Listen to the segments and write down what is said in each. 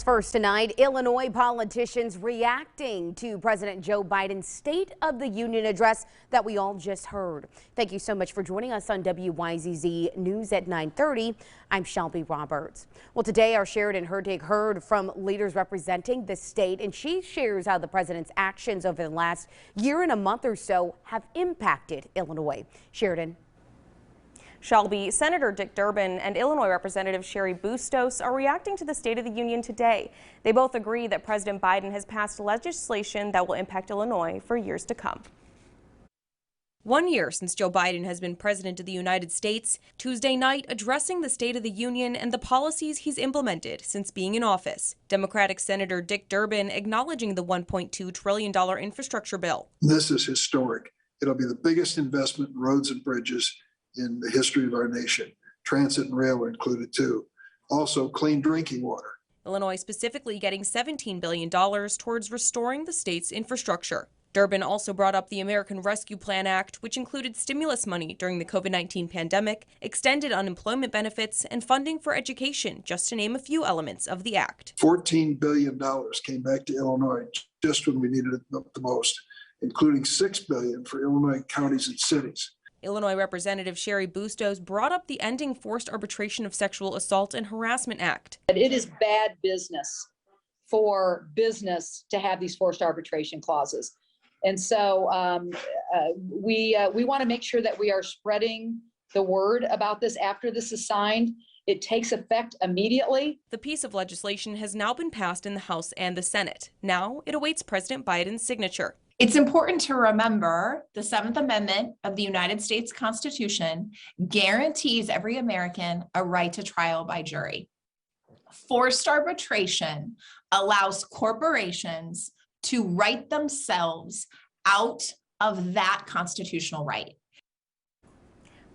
First tonight, Illinois politicians reacting to President Joe Biden's State of the Union address that we all just heard. Thank you so much for joining us on WYZZ News at 9:30. I'm Shelby Roberts. Well, today our Sheridan Hurtig heard from leaders representing the state, and she shares how the president's actions over the last year and a month or so have impacted Illinois. Sheridan. Shelby, Senator Dick Durbin and Illinois Representative Cheri Bustos are reacting to the State of the Union today. They both agree that President Biden has passed legislation that will impact Illinois for years to come. 1 year since Joe Biden has been president of the United States, Tuesday night addressing the State of the Union and the policies he's implemented since being in office. Democratic Senator Dick Durbin acknowledging the $1.2 trillion infrastructure bill. This is historic. It'll be the biggest investment in roads and bridges in the history of our nation. Transit and rail are included too. Also, clean drinking water. Illinois specifically getting $17 billion towards restoring the state's infrastructure. Durbin also brought up the American Rescue Plan Act, which included stimulus money during the COVID-19 pandemic, extended unemployment benefits, and funding for education, just to name a few elements of the act. $14 billion came back to Illinois just when we needed it the most, including $6 billion for Illinois counties and cities. Illinois Representative Cheri Bustos brought up the Ending Forced Arbitration of Sexual Assault and Harassment Act. It is bad business for business to have these forced arbitration clauses. And so we want to make sure that we are spreading the word about this after this is signed. It takes effect immediately. The piece of legislation has now been passed in the House and the Senate. Now it awaits President Biden's signature. It's important to remember the 7th Amendment of the United States Constitution guarantees every American a right to trial by jury. Forced arbitration allows corporations to write themselves out of that constitutional right.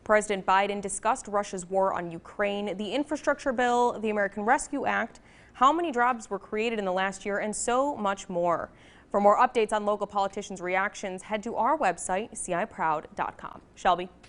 President Biden discussed Russia's war on Ukraine, the infrastructure bill, the American Rescue Act, how many jobs were created in the last year, and so much more. For more updates on local politicians' reactions, head to our website, ciproud.com. Shelby.